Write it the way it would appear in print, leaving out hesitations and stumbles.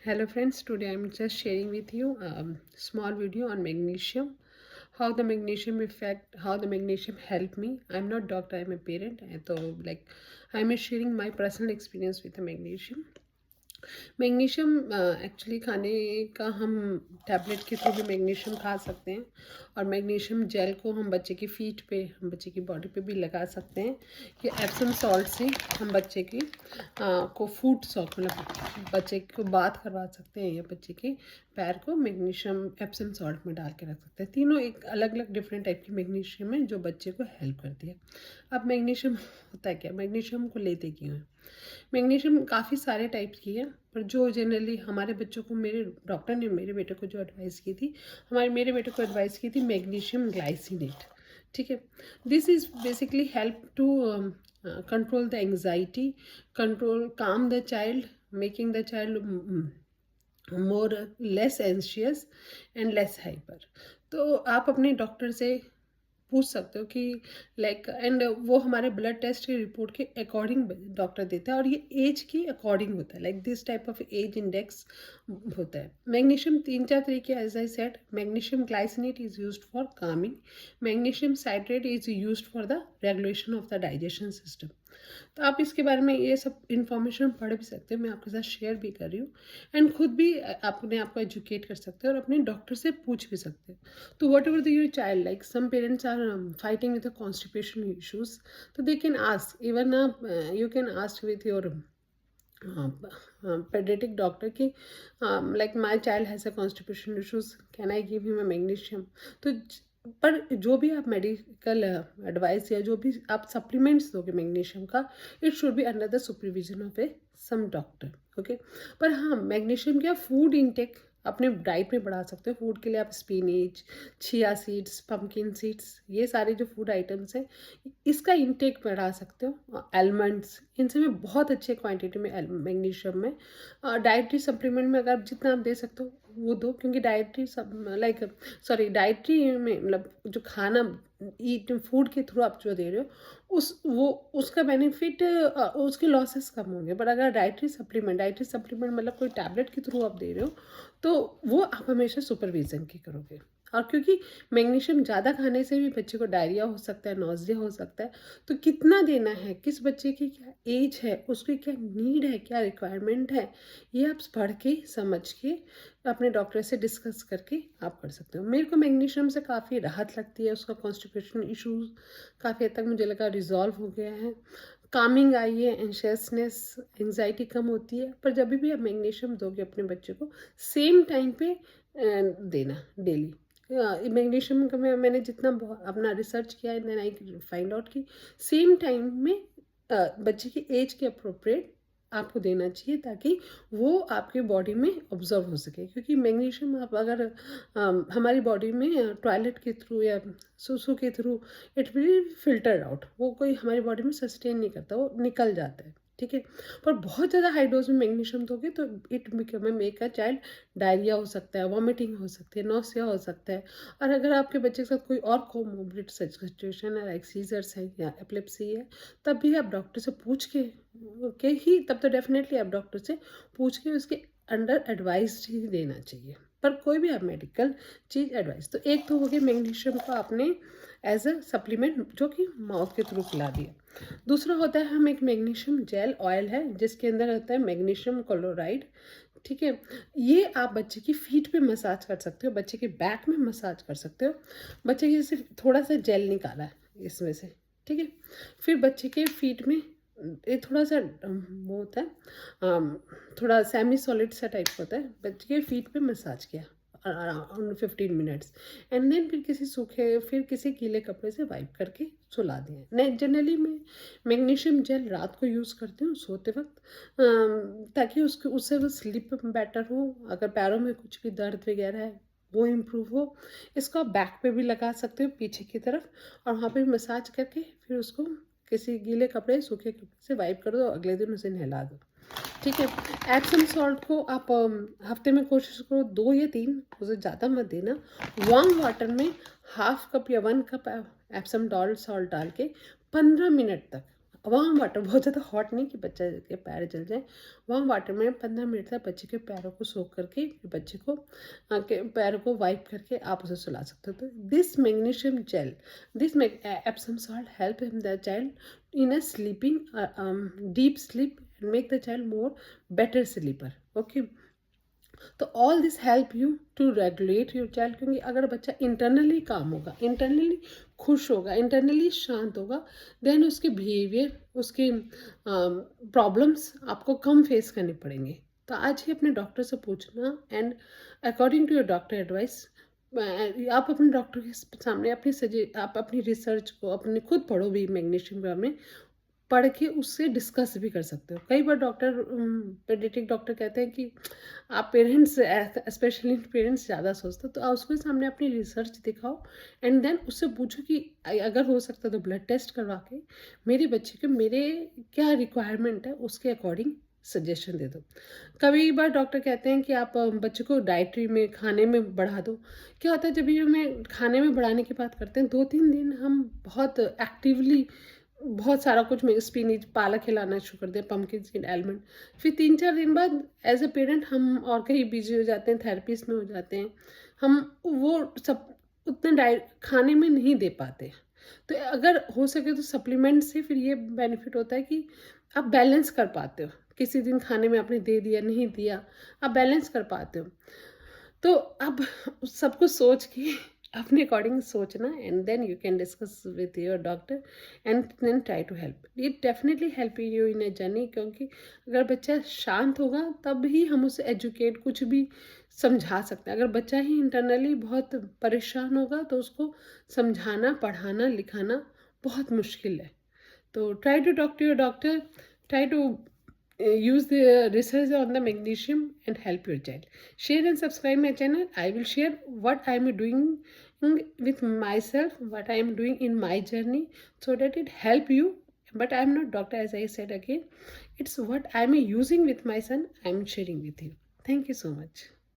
Hello friends, today I'm just sharing with you a small video on magnesium, how the magnesium effect, how the magnesium helped me. I'm not doctor, I'm a parent. So I'm sharing my personal experience with the magnesium. Magnesium actually खाने का हम tablet के through भी magnesium खा सकते हैं और magnesium jail को हम बच्चे की फीट पे, हम बच्चे की बॉडी पे भी लगा सकते हैं कि एप्सम सॉल्ट से हम बच्चे की को फूड सॉल्ट मतलब बच्चे को बात करवा सकते हैं या बच्चे के पैर को मैग्नीशियम एप्सम सॉल्ट में डाल के रख सकते हैं। तीनों एक अलग अलग डिफरेंट टाइप की मैग्नीशियम है जो बच्चे को हेल्प करती है। अब मैग्नीशियम होता है क्या, मैग्नीशियम को लेते क्यों हैं? मैग्नीशियम काफ़ी सारे टाइप्स की है, पर जो जनरली हमारे बच्चों को, मेरे डॉक्टर ने मेरे बेटे को जो एडवाइस की थी, मेरे बेटे को एडवाइस की थी मैग्नीशियम ग्लाइसिनेट। ठीक है, this is basically help to control the anxiety, control calm the child, making the child more less anxious and less hyper. तो आप अपने डॉक्टर से पूछ सकते हो कि एंड वो हमारे ब्लड टेस्ट की रिपोर्ट के अकॉर्डिंग डॉक्टर देता है और ये एज की अकॉर्डिंग होता है, this type of age index होता है। मैग्नीशियम 3-4 तरीके, as I said, magnesium glycinate is used for calming, magnesium citrate is used for the regulation of the digestion system. तो आप इसके बारे में ये सब इंफॉर्मेशन पढ़ भी सकते हो, मैं आपके साथ शेयर भी कर रही हूँ, एंड खुद भी अपने आप को एजुकेट कर सकते हो और अपने डॉक्टर से पूछ भी सकते हो। तो whatever the your child, like some parents are fighting with the constipation issues, so they can ask, even you can ask with your pediatric doctor कि like my child has a constipation issues, can I give him a magnesium? तो पर जो भी आप medical advice या जो भी आप सप्लीमेंट्स दोगे मैग्नीशियम का, it should be under the supervision of a some doctor. Okay, पर हाँ, मैग्नीशियम क्या फूड इनटेक अपने डाइट में बढ़ा सकते हो। फूड के लिए आप spinach, chia seeds, pumpkin seeds, ये सारे जो फूड आइटम्स हैं, इसका इंटेक बढ़ा सकते हो। आलमंड्स, इनसे में बहुत अच्छे क्वांटिटी में मैग्नीशियम में, डाइटरी सप्लीमेंट में अगर जितना आप दे सकते हो वो दो, क्योंकि डाइटरी डाइटरी में मतलब जो खाना ईट फूड के थ्रू आप जो दे रहे हो उसका बेनिफिट, उसके लॉसेस कम होंगे। पर अगर डाइटरी सप्लीमेंट मतलब कोई टैबलेट के थ्रू आप दे रहे हो तो वो आप हमेशा सुपरविजन की करोगे। और क्योंकि मैग्नीशियम ज़्यादा खाने से भी बच्चे को डायरिया हो सकता है, नॉजिया हो सकता है, तो कितना देना है, किस बच्चे की क्या एज है, उसकी क्या नीड है, क्या रिक्वायरमेंट है, ये आप पढ़ के समझ के अपने डॉक्टर से डिस्कस करके आप कर सकते हो। मेरे को मैग्नीशियम से काफ़ी राहत लगती है, उसका कॉन्स्टिपेशन इशूज़ काफ़ी हद तक मुझे लगा रिजॉल्व हो गया है, कामिंग आई है, एंशियसनेस, एंग्जाइटी कम होती है। पर जब भी आप मैग्नीशियम दोगे अपने बच्चे को, सेम टाइम पे देना डेली। मैग्नीशियम का मैंने जितना अपना रिसर्च किया है, देन आई फाइंड आउट कि सेम टाइम में बच्चे की एज के अप्रोप्रिएट आपको देना चाहिए, ताकि वो आपके बॉडी में ऑब्जर्व हो सके। क्योंकि मैग्नीशियम आप अगर हमारी बॉडी में टॉयलेट के थ्रू या सुसु के through, it will filter out, वो कोई हमारी बॉडी में सस्टेन नहीं करता, वो निकल जाता है। ठीक है, पर बहुत ज़्यादा हाई डोज में मैग्नीशियम दोगे तो it make a child diarrhoea हो सकता है, वॉमिटिंग हो सकती है, नौसिया हो सकता है। और अगर आपके बच्चे के साथ कोई और कोमोर्बिड सिचुएशन है, लाइक सीजर्स है या एपिलेप्सी है, तब भी आप डॉक्टर से पूछ के ही, तब तो डेफिनेटली आप डॉक्टर से पूछ के उसके अंडर एडवाइस ही देना चाहिए। पर कोई भी आप मेडिकल चीज़ एडवाइस, तो एक तो हो गया मैग्नीशियम को आपने एज अ सप्लीमेंट जो कि माउथ के थ्रू खिला दिया। दूसरा होता है, हम एक मैग्नीशियम जेल ऑयल है जिसके अंदर होता है मैग्नीशियम क्लोराइड। ठीक है, ये आप बच्चे की फीट पे मसाज कर सकते हो, बच्चे के बैक में मसाज कर सकते हो। बच्चे की जैसे थोड़ा सा जेल निकाला है इसमें से, ठीक है, फिर बच्चे के फीट में ये थोड़ा सा वो होता है, थोड़ा सेमी सॉलिड सा टाइप होता है, बच्चे के फीट पे मसाज किया अराउंड 15 मिनट्स, एंड देन फिर किसी गीले कपड़े से वाइप करके सुला दिए। नहीं, जनरली मैं मैग्नीशियम जेल रात को यूज़ करती हूँ सोते वक्त, ताकि उससे वो स्लीप बेटर हो, अगर पैरों में कुछ भी दर्द वगैरह है वो इम्प्रूव हो। इसको आप बैक पे भी लगा सकते हो पीछे की तरफ, और वहाँ पे मसाज करके फिर उसको किसी गीले कपड़े, सूखे कपड़े से वाइप कर दो, अगले दिन उसे नहला दो। ठीक है, एप्सम सॉल्ट को आप हफ्ते में कोशिश करो 2 या 3, उसे ज़्यादा मत देना। वार्म वाटर में हाफ कप या 1 कप एप्सम सॉल्ट डाल के 15 मिनट तक वार्म वाटर, बहुत ज़्यादा हॉट नहीं कि बच्चा के पैर जल जाए, वार्म वाटर में 15 मिनट तक बच्चे के पैरों को सोख करके बच्चे को के पैरों को वाइप करके आप उसे सुला सकते हो। तो this magnesium gel, this Epsom salt help the child in a sleeping deep sleep and make the child more better sleeper. Okay, तो all this help you to regulate your child, क्योंकि अगर बच्चा इंटरनली काम होगा, internally खुश होगा, internally शांत होगा, देन उसके बिहेवियर, उसके प्रॉब्लम्स आपको कम फेस करने पड़ेंगे। तो आज ही अपने डॉक्टर से पूछना, and according to your doctor advice आप अपने डॉक्टर के सामने आप अपनी रिसर्च को अपने खुद पढ़ो भी मैग्नीशियम के बारे में, पढ़ के उससे डिस्कस भी कर सकते हो। कई बार डॉक्टर पेडियाट्रिक डॉक्टर कहते हैं कि आप पेरेंट्स स्पेशली पेरेंट्स ज़्यादा सोचते हो, तो आप उसके सामने अपनी रिसर्च दिखाओ एंड देन उससे पूछो कि अगर हो सकता है तो ब्लड टेस्ट करवा के मेरे बच्चे के मेरे क्या रिक्वायरमेंट है उसके अकॉर्डिंग सजेशन दे दो। कभी बार डॉक्टर कहते हैं कि आप बच्चे को डाइटरी में खाने में बढ़ा दो। क्या होता है जब भी हमें खाने में बढ़ाने की बात करते हैं, 2-3 दिन हम बहुत एक्टिवली बहुत सारा कुछ में स्पिनिच पालक खिलाना शुरू कर दें, पम्पकिन सीड, आलमंड, फिर 3-4 दिन बाद एज अ पेरेंट हम और कहीं बिजी हो जाते हैं, थेरेपीज में हो जाते हैं, हम वो सब उतने डाइट खाने में नहीं दे पाते। तो अगर हो सके तो सप्लीमेंट से फिर ये बेनिफिट होता है कि आप बैलेंस कर पाते हो, किसी दिन खाने में आपने दे दिया नहीं दिया, आप बैलेंस कर पाते हो। तो अब सब कुछ सोच के अपने अकॉर्डिंग सोचना, and then you can discuss with your doctor and then try to help, it definitely help you in a journey. क्योंकि अगर बच्चा शांत होगा तब ही हम उसे एजुकेट कुछ भी समझा सकते हैं। अगर बच्चा ही इंटरनली बहुत परेशान होगा तो उसको समझाना, पढ़ाना, लिखाना बहुत मुश्किल है। तो try to talk to your doctor, try to use the research on the magnesium and help your child. Share and subscribe my channel. I will share what I am doing with myself, what I am doing in my journey, so that it help you. But I am not doctor, as I said again. It's what I am using with my son, I am sharing with you. Thank you so much.